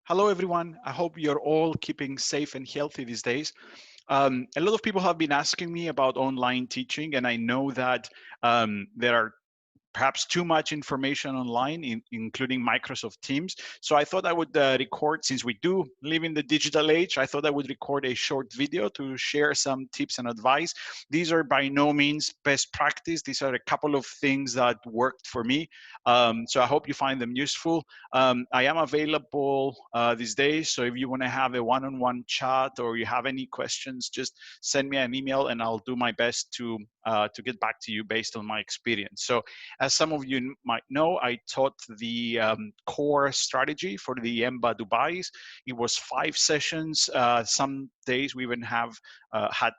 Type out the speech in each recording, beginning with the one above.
Hello, everyone. I hope you're all keeping safe and healthy these days. A lot of people have been asking me about online teaching, and I know that there are perhaps too much information online, including Microsoft Teams. So I thought I would record, since we do live in the digital age, I thought I would record a short video to share some tips and advice. These are by no means best practice. These are a couple of things that worked for me. So I hope you find them useful. I am available these days. So if you want to have a one-on-one chat or you have any questions, just send me an email and I'll do my best to get back to you based on my experience. So as some of you might know, I taught the core strategy for the EMBA Dubai's. It was 5 sessions. Some days we even have had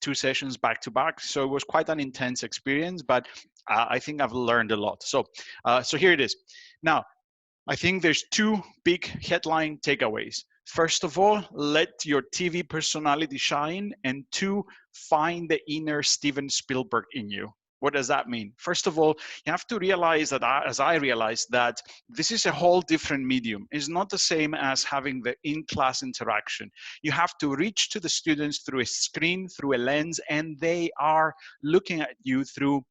2 sessions back to back. So it was quite an intense experience, but I think I've learned a lot. So here it is. Now, I think there's two big headline takeaways. First of all, let your TV personality shine, and two, find the inner Steven Spielberg in you. What does that mean? First of all, you have to realize that, as I realized, that this is a whole different medium. It's not the same as having the in-class interaction. You have to reach to the students through a screen, through a lens, and they are looking at you through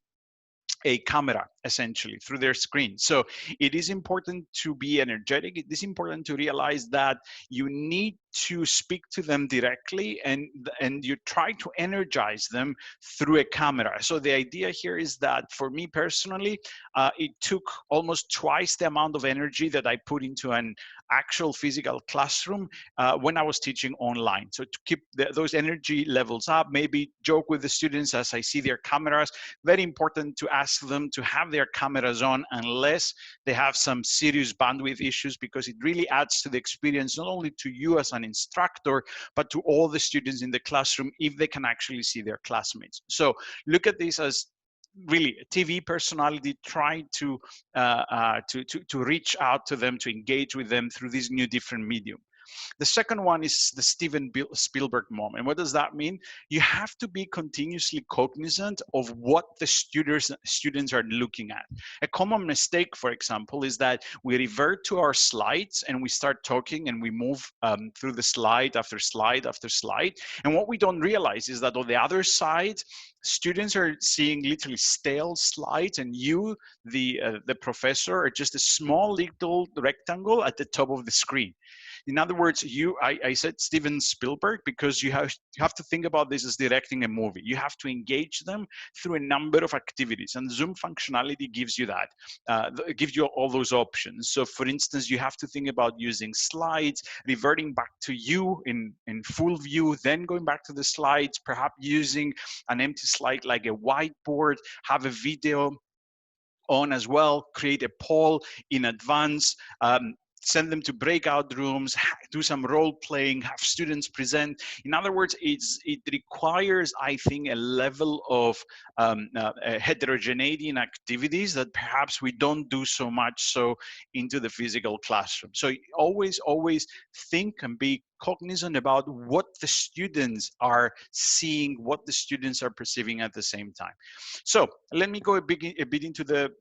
a camera, essentially, through their screen. So it is important to be energetic. It is important to realize that you need to speak to them directly, and you try to energize them through a camera. So the idea here is that, for me personally, it took almost twice the amount of energy that I put into an actual physical classroom when I was teaching online. So to keep those energy levels up, maybe joke with the students as I see their cameras. Very important to ask them to have their cameras on unless they have some serious bandwidth issues, because it really adds to the experience, not only to you as an instructor, but to all the students in the classroom if they can actually see their classmates. So look at this as really a TV personality. Try to reach out to them, to engage with them through this new different medium. The second one is the Steven Spielberg moment. What does that mean? You have to be continuously cognizant of what the students are looking at. A common mistake, for example, is that we revert to our slides and we start talking and we move through the slide after slide after slide. And what we don't realize is that on the other side, students are seeing literally stale slides, and you, the professor, are just a small little rectangle at the top of the screen. In other words, I said Steven Spielberg because you have to think about this as directing a movie. You have to engage them through a number of activities, and Zoom functionality gives you that. It gives you all those options. So, for instance, you have to think about using slides, reverting back to you in full view, then going back to the slides, perhaps using an empty slide like a whiteboard, have a video on as well, create a poll in advance, send them to breakout rooms, do some role playing, have students present. In other words, it requires, I think, a level of heterogeneity in activities that perhaps we don't do so much so into the physical classroom. So always think and be cognizant about what the students are seeing, what the students are perceiving at the same time. So let me go a bit into the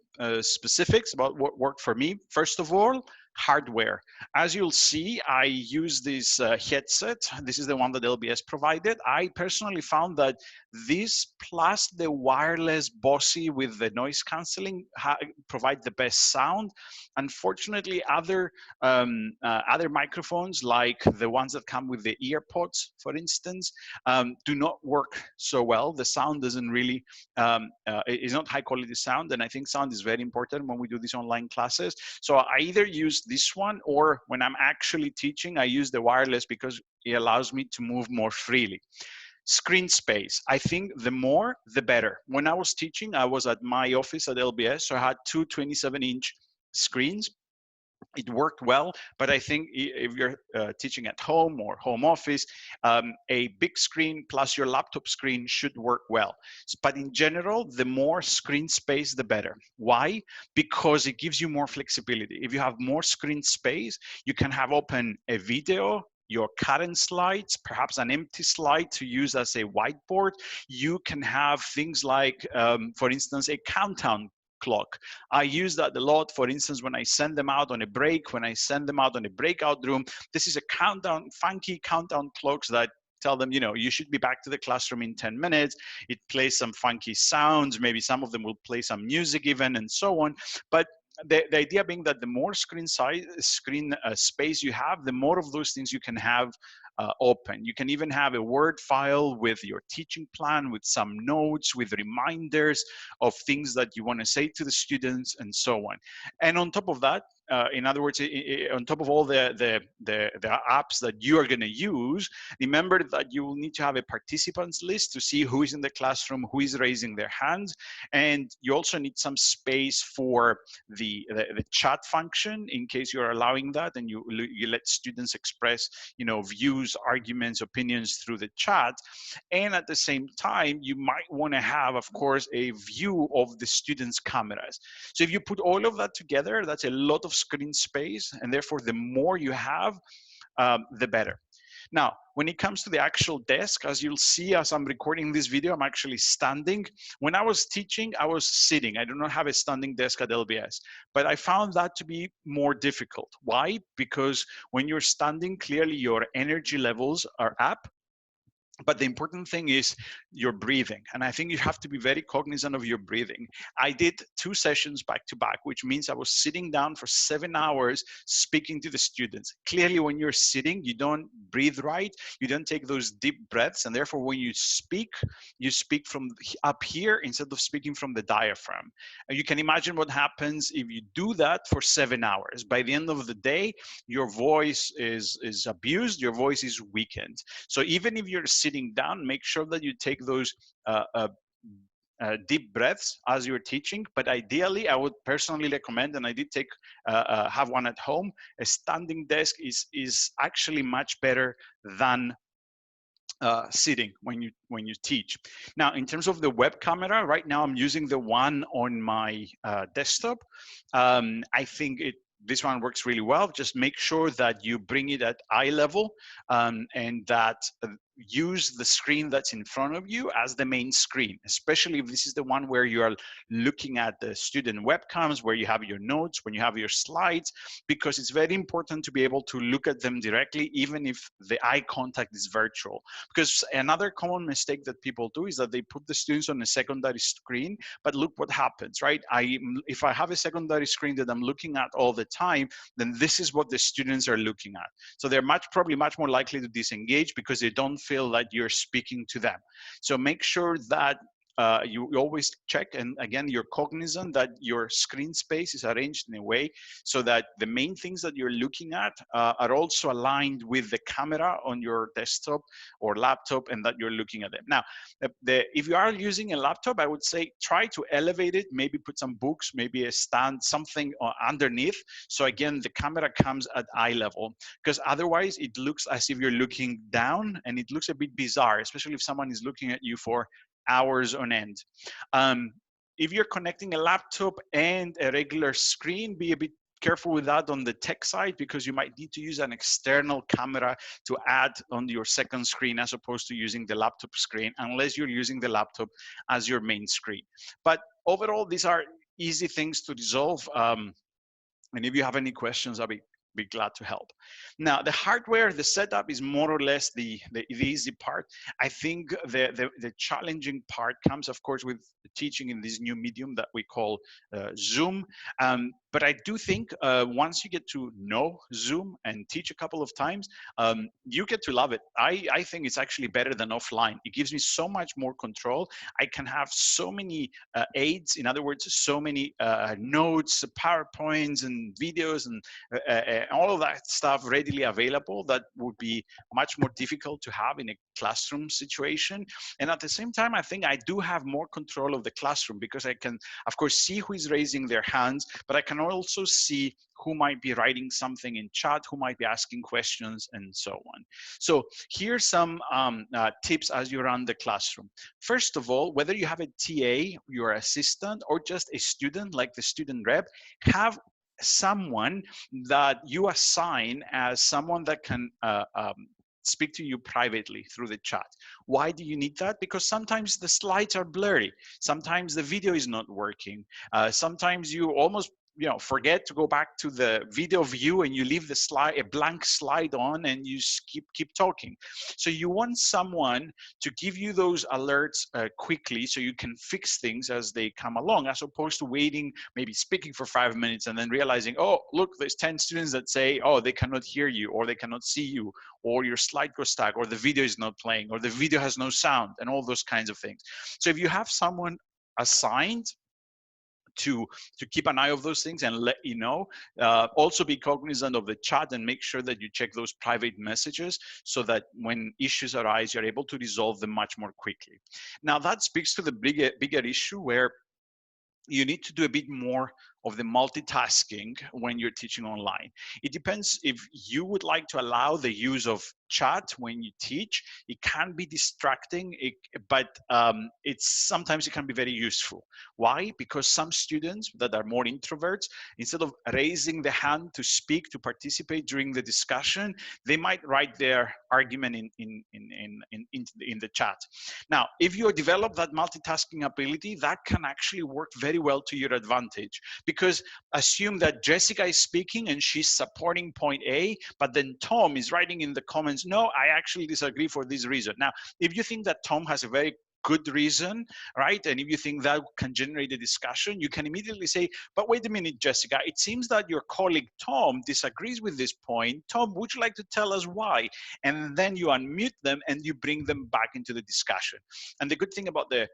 specifics about what worked for me. First of all, hardware. As you'll see, I use this headset. This is the one that LBS provided. I personally found that this plus the wireless Bossy with the noise canceling provide the best sound. Unfortunately, other microphones, like the ones that come with the earpods, for instance, do not work so well. The sound doesn't really, it's not high quality sound, and I think sound is very important when we do these online classes. So I either use this one, or when I'm actually teaching, I use the wireless because it allows me to move more freely. Screen space. I think the more, the better. When I was teaching, I was at my office at LBS, so I had two 27-inch screens. It worked well, but I think if you're teaching at home or home office, a big screen plus your laptop screen should work well. But in general, the more screen space, the better. Why? Because it gives you more flexibility. If you have more screen space, you can have open a video, your current slides, perhaps an empty slide to use as a whiteboard. You can have things like, for instance, a countdown clock. I use that a lot. For instance, when I send them out on a break, when I send them out on a breakout room, this is a countdown, funky countdown clocks that tell them, you know, you should be back to the classroom in 10 minutes. It plays some funky sounds. Maybe some of them will play some music even, and so on. But the idea being that the more screen space you have, the more of those things you can have open. You can even have a Word file with your teaching plan, with some notes, with reminders of things that you want to say to the students, and so on. And on top of that, in other words, on top of all the apps that you are going to use, remember that you will need to have a participants list to see who is in the classroom, who is raising their hands, and you also need some space for the chat function in case you're allowing that, and you let students express, you know, views, arguments, opinions through the chat. And at the same time, you might want to have, of course, a view of the students' cameras. So if you put all of that together, that's a lot of screen space, and therefore the more you have, the better. Now, when it comes to the actual desk, as you'll see as I'm recording this video, I'm actually standing. When I was teaching, I was sitting. I do not have a standing desk at LBS, but I found that to be more difficult. Why? Because when you're standing, clearly your energy levels are up. But the important thing is your breathing. And I think you have to be very cognizant of your breathing. I did 2 sessions back to back, which means I was sitting down for 7 hours speaking to the students. Clearly, when you're sitting, you don't breathe right. You don't take those deep breaths. And therefore, when you speak from up here instead of speaking from the diaphragm. And you can imagine what happens if you do that for 7 hours. By the end of the day, your voice is abused, your voice is weakened. So even if you're sitting down, make sure that you take those deep breaths as you're teaching. But ideally, I would personally recommend, and I did have one at home, a standing desk is actually much better than sitting when you teach. Now, in terms of the web camera, right now I'm using the one on my desktop. I think this one works really well. Just make sure that you bring it at eye level, and that use the screen that's in front of you as the main screen, especially if this is the one where you are looking at the student webcams, where you have your notes, when you have your slides, because it's very important to be able to look at them directly, even if the eye contact is virtual. Because another common mistake that people do is that they put the students on a secondary screen, but look what happens, right? If I have a secondary screen that I'm looking at all the time, then this is what the students are looking at. So they're probably much more likely to disengage because they don't feel that you're speaking to them. So make sure that you always check, and again, you're cognizant that your screen space is arranged in a way so that the main things that you're looking at are also aligned with the camera on your desktop or laptop, and that you're looking at them. Now, if you are using a laptop, I would say try to elevate it, maybe put some books, maybe a stand, something underneath. So again, the camera comes at eye level, because otherwise it looks as if you're looking down, and it looks a bit bizarre, especially if someone is looking at you for hours on end. If you're connecting a laptop and a regular screen, be a bit careful with that on the tech side, because you might need to use an external camera to add on your second screen as opposed to using the laptop screen, unless you're using the laptop as your main screen. But overall, these are easy things to resolve. And if you have any questions, I'll be glad to help. Now, the hardware, the setup is more or less the easy part. I think the challenging part comes, of course, with teaching in this new medium that we call Zoom. But I do think once you get to know Zoom and teach a couple of times, you get to love it. I think it's actually better than offline. It gives me so much more control. I can have so many aids, in other words, so many notes, PowerPoints and videos and all of that stuff readily available that would be much more difficult to have in a classroom situation. And at the same time, I think I do have more control of the classroom, because I can, of course, see who is raising their hands, but I can also see who might be writing something in chat, who might be asking questions, and so on. So here's some tips as you run the classroom. First of all, whether you have a TA, your assistant, or just a student like the student rep, have someone that you assign as someone that can speak to you privately through the chat. Why do you need that? Because sometimes the slides are blurry. Sometimes the video is not working. Sometimes you almost forget to go back to the video view and you leave the slide, a blank slide on, and you keep talking. So you want someone to give you those alerts quickly so you can fix things as they come along, as opposed to waiting, maybe speaking for 5 minutes and then realizing, oh, look, there's 10 students that say, oh, they cannot hear you, or they cannot see you, or your slide goes stuck, or the video is not playing, or the video has no sound, and all those kinds of things. So if you have someone assigned to keep an eye of those things and let you know, also be cognizant of the chat and make sure that you check those private messages so that when issues arise, you're able to resolve them much more quickly. Now that speaks to the bigger issue where you need to do a bit more of the multitasking when you're teaching online. It depends if you would like to allow the use of chat when you teach. It can be distracting, but sometimes it can be very useful. Why? Because some students that are more introverts, instead of raising the hand to speak, to participate during the discussion, they might write their argument in the chat. Now, if you develop that multitasking ability, that can actually work very well to your advantage, because assume that Jessica is speaking and she's supporting point A, but then Tom is writing in the comments, no, I actually disagree for this reason. Now, if you think that Tom has a very good reason, right? And if you think that can generate a discussion, you can immediately say, but wait a minute, Jessica, it seems that your colleague Tom disagrees with this point. Tom, would you like to tell us why? And then you unmute them and you bring them back into the discussion. And the good thing about the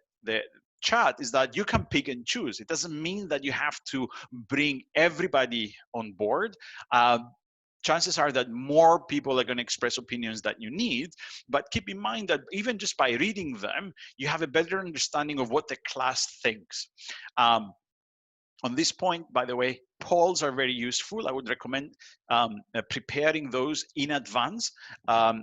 chat is that you can pick and choose. It doesn't mean that you have to bring everybody on board. Chances are that more people are going to express opinions that you need, but keep in mind that even just by reading them, you have a better understanding of what the class thinks. On this point, by the way, polls are very useful. I would recommend preparing those in advance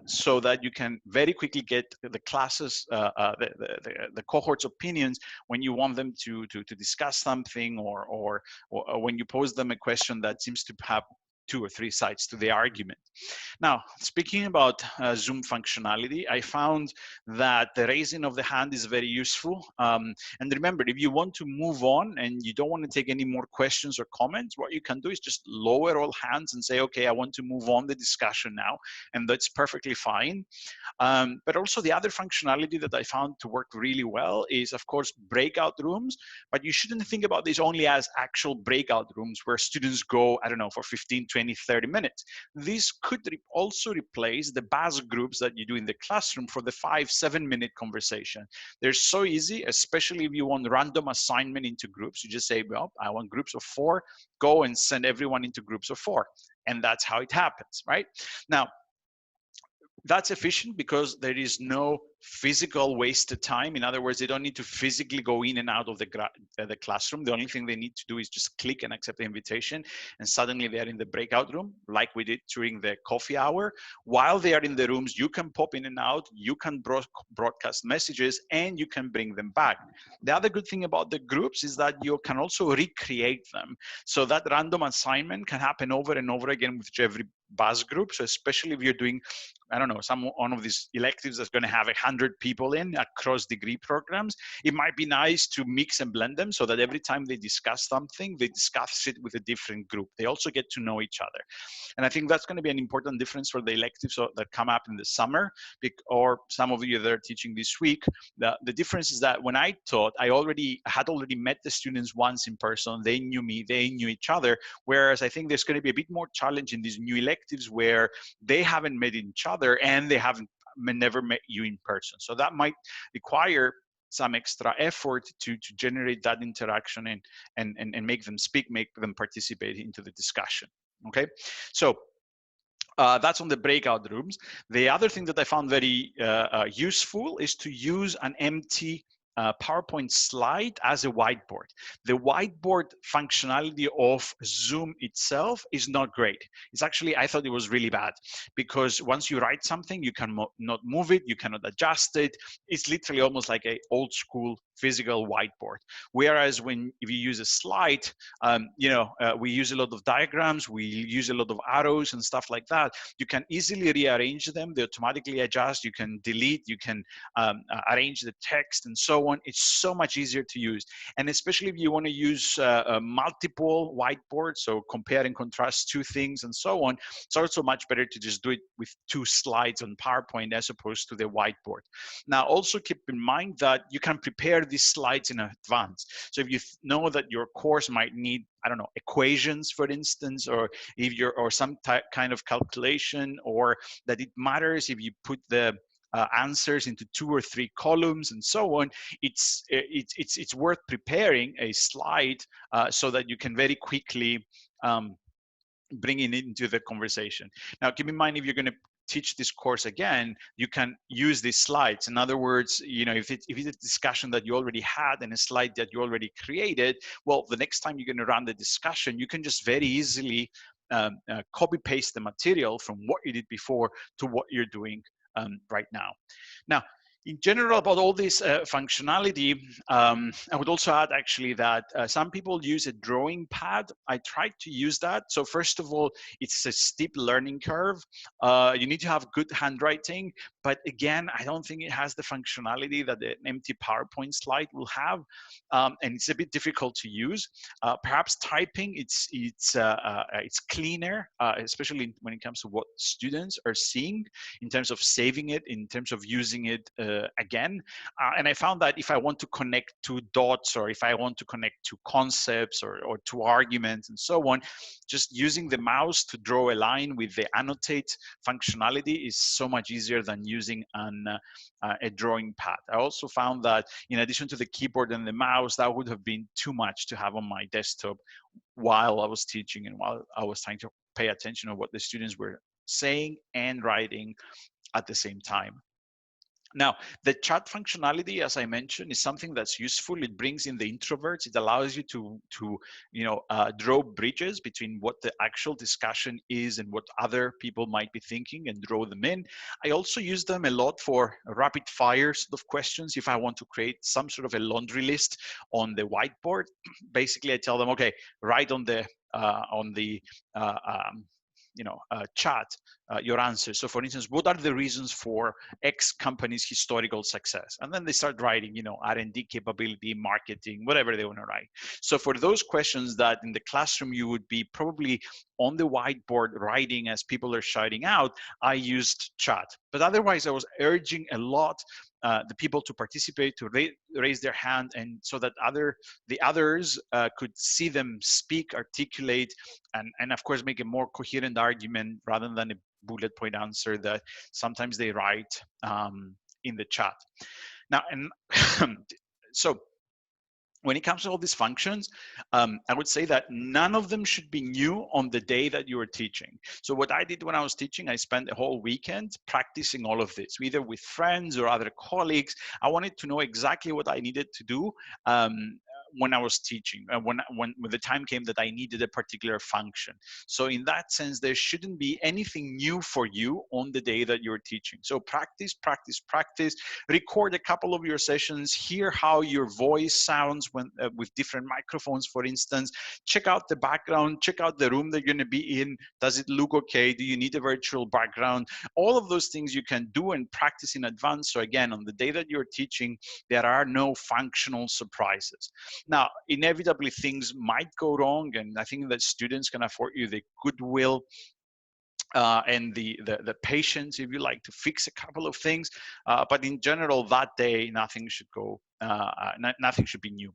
so that you can very quickly get the classes, the cohort's opinions when you want them to discuss something, or when you pose them a question that seems to have 2 or 3 sides to the argument. Now, speaking about Zoom functionality, I found that the raising of the hand is very useful. And remember, if you want to move on and you don't want to take any more questions or comments, what you can do is just lower all hands and say, okay, I want to move on the discussion now. And that's perfectly fine. But also the other functionality that I found to work really well is, of course, breakout rooms. But you shouldn't think about this only as actual breakout rooms where students go, I don't know, for 15, 20, 30 minutes. This could also replace the buzz groups that you do in the classroom for the 5-7 minute conversation. They're so easy, especially if you want random assignment into groups. You just say, well, I want groups of 4, go and send everyone into groups of 4. And that's how it happens, right? Now, that's efficient because there is no physical wasted time. In other words, they don't need to physically go in and out of the classroom. The only thing they need to do is just click and accept the invitation, and suddenly they are in the breakout room, like we did during the coffee hour. While they are in the rooms, you can pop in and out, you can broadcast messages, and you can bring them back. The other good thing about the groups is that you can also recreate them. So that random assignment can happen over and over again with every buzz group. So especially if you're doing, I don't know, one of these electives that's going to have 100 people in across degree programs, it might be nice to mix and blend them so that every time they discuss something, they discuss it with a different group. They also get to know each other. And I think that's going to be an important difference for the electives that come up in the summer, or some of you that are teaching this week. The difference is that when I taught, I had already met the students once in person. They knew me, they knew each other. Whereas I think there's going to be a bit more challenge in these new electives where they haven't met each other and they never met you in person. So that might require some extra effort to generate that interaction and make them speak, make them participate into the discussion. Okay, so that's on the breakout rooms. The other thing that I found very useful is to use an empty PowerPoint slide as a whiteboard. The whiteboard functionality of Zoom itself is not great. It's actually, I thought it was really bad, because once you write something, you cannot move it, you cannot adjust it. It's literally almost like a old school physical whiteboard. Whereas if you use a slide, we use a lot of diagrams, we use a lot of arrows and stuff like that. You can easily rearrange them, they automatically adjust, you can delete, you can arrange the text and so on. It's so much easier to use. And especially if you want to use multiple whiteboards, so compare and contrast two things and so on, it's also much better to just do it with two slides on PowerPoint as opposed to the whiteboard. Now, also keep in mind that you can prepare these slides in advance. So if you know that your course might need, I don't know, equations, for instance, or if you're, or some kind of calculation, or that it matters if you put the answers into 2 or 3 columns and so on, it's worth preparing a slide so that you can very quickly bringing it into the conversation. Now, keep in mind, if you're going to teach this course again, you can use these slides. In other words, if it's a discussion that you already had and a slide that you already created, well, the next time you're going to run the discussion, you can just very easily copy paste the material from what you did before to what you're doing right now. Now, in general, about all this functionality, I would also add actually that some people use a drawing pad. I tried to use that. So first of all, it's a steep learning curve. You need to have good handwriting, but again, I don't think it has the functionality that an empty PowerPoint slide will have, and it's a bit difficult to use. Perhaps typing, it's cleaner, especially when it comes to what students are seeing in terms of saving it, in terms of using it again. And I found that if I want to connect two dots, or if I want to connect two concepts or two arguments and so on, just using the mouse to draw a line with the annotate functionality is so much easier than using a drawing pad. I also found that in addition to the keyboard and the mouse, that would have been too much to have on my desktop while I was teaching and while I was trying to pay attention to what the students were saying and writing at the same time. Now, the chat functionality, as I mentioned, is something that's useful. It brings in the introverts. It allows you to draw bridges between what the actual discussion is and what other people might be thinking, and draw them in. I also use them a lot for rapid fire sort of questions. If I want to create some sort of a laundry list on the whiteboard, basically I tell them, okay, write on the chat your answers. So for instance, what are the reasons for X company's historical success? And then they start writing, R&D capability, marketing, whatever they want to write. So for those questions that in the classroom you would be probably on the whiteboard writing as people are shouting out, I used chat. But otherwise, I was urging a lot the people to participate, to raise their hand, and so that the others could see them speak, articulate, and of course make a more coherent argument rather than a bullet point answer that sometimes they write in the chat. Now, and so when it comes to all these functions, I would say that none of them should be new on the day that you are teaching. So what I did when I was teaching, I spent the whole weekend practicing all of this, either with friends or other colleagues. I wanted to know exactly what I needed to do when I was teaching, when the time came that I needed a particular function. So in that sense, there shouldn't be anything new for you on the day that you're teaching. So practice, practice, practice. Record a couple of your sessions. Hear how your voice sounds when with different microphones, for instance. Check out the background. Check out the room that you're going to be in. Does it look okay? Do you need a virtual background? All of those things you can do and practice in advance. So again, on the day that you're teaching, there are no functional surprises. Now, inevitably, things might go wrong, and I think that students can afford you the goodwill and the patience, if you like, to fix a couple of things. But in general, that day, nothing should go, nothing should be new.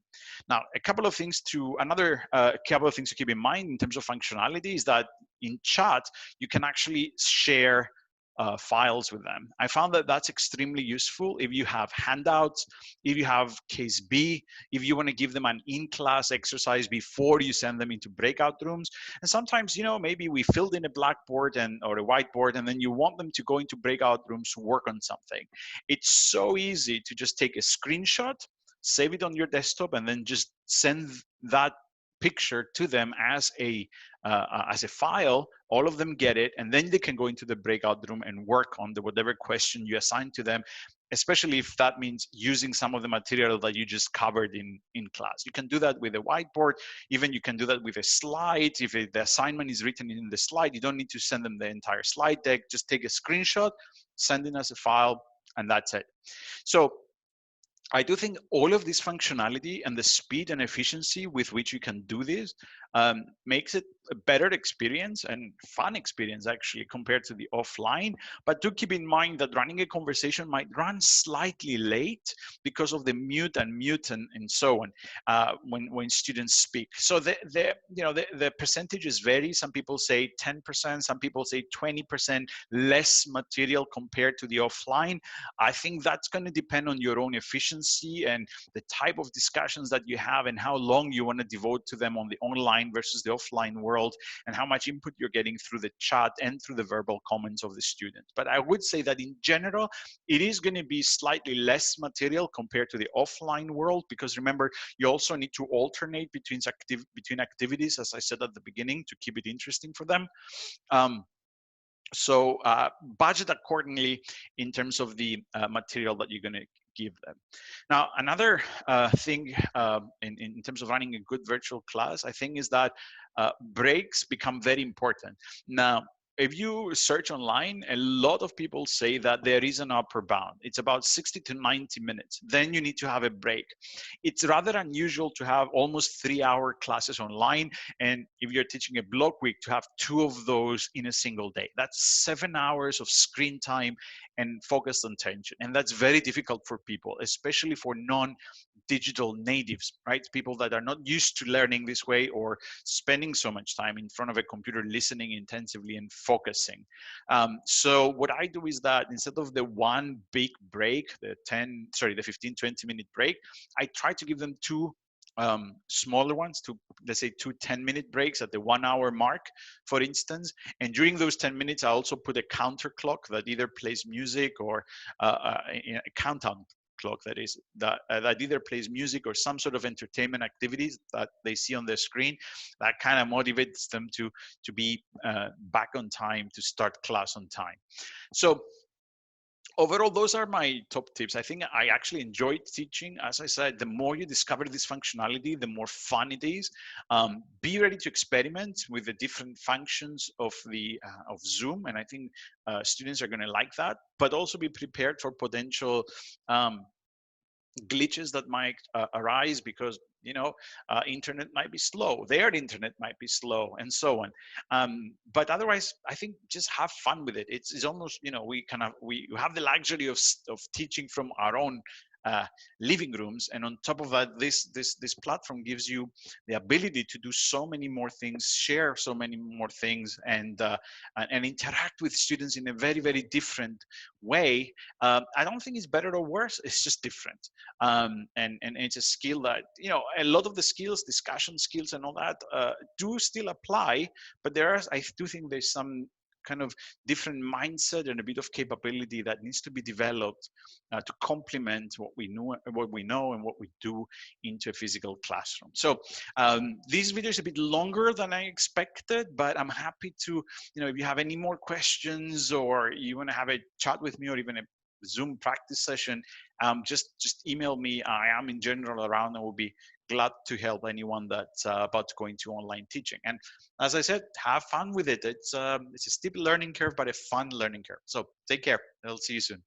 Now, another couple of things to keep in mind in terms of functionality is that in chat, you can actually share files with them. I found that that's extremely useful if you have handouts, if you have case B, if you want to give them an in-class exercise before you send them into breakout rooms. And sometimes, maybe we filled in a blackboard or a whiteboard, and then you want them to go into breakout rooms to work on something. It's so easy to just take a screenshot, save it on your desktop, and then just send that picture to them as a file. All of them get it, and then they can go into the breakout room and work on the whatever question you assign to them, especially if that means using some of the material that you just covered in class. You can do that with a whiteboard. Even you can do that with a slide. If the assignment is written in the slide, you don't need to send them the entire slide deck. Just take a screenshot, send it as a file, and that's it. So I do think all of this functionality and the speed and efficiency with which you can do this makes it a better experience and fun experience, actually, compared to the offline. But do keep in mind that running a conversation might run slightly late because of the mute and so on when students speak. So the percentages vary. Some people say 10%, some people say 20% less material compared to the offline. I think that's going to depend on your own efficiency and the type of discussions that you have and how long you want to devote to them on the online versus the offline world, and how much input you're getting through the chat and through the verbal comments of the students. But I would say that in general, it is going to be slightly less material compared to the offline world, because remember, you also need to alternate between activities, as I said at the beginning, to keep it interesting for them. So budget accordingly in terms of the material that you're going to give them. Now, another thing in terms of running a good virtual class, I think, is that breaks become very important. Now, if you search online, a lot of people say that there is an upper bound. It's about 60 to 90 minutes. Then you need to have a break. It's rather unusual to have almost 3-hour classes online. And if you're teaching a block week, to have 2 of those in a single day. That's 7 hours of screen time and focused attention. And that's very difficult for people, especially for non-digital natives, right? People that are not used to learning this way or spending so much time in front of a computer, listening intensively and focusing. So what I do is that instead of the one big break, the 15, 20-minute break, I try to give them 2 smaller ones, let's say 2 10-minute breaks at the 1-hour mark, for instance. And during those 10 minutes, I also put a counter clock that either plays music or a countdown clock, that either plays music or some sort of entertainment activities that they see on the screen, that kind of motivates them to be back on time, to start class on time. So overall, those are my top tips. I think I actually enjoyed teaching. As I said, the more you discover this functionality, the more fun it is. Be ready to experiment with the different functions of Zoom, and I think students are going to like that. But also be prepared for potential glitches that might arise, because internet might be slow, their internet might be slow, and so on. But otherwise, I think just have fun with it. It's almost, we have the luxury of teaching from our own living rooms, and on top of that, this platform gives you the ability to do so many more things, share so many more things, and interact with students in a very, very different way. I don't think it's better or worse, it's just different. And it's a skill that, a lot of the skills, discussion skills and all that, do still apply, but I do think there's some kind of different mindset and a bit of capability that needs to be developed to complement what we know and what we do into a physical classroom. So this video is a bit longer than I expected, but I'm happy to, if you have any more questions or you want to have a chat with me or even a Zoom practice session, just email me. I am in general around and will be glad to help anyone that's about to go into online teaching. And as I said, have fun with it. It's a steep learning curve, but a fun learning curve. So take care. I'll see you soon.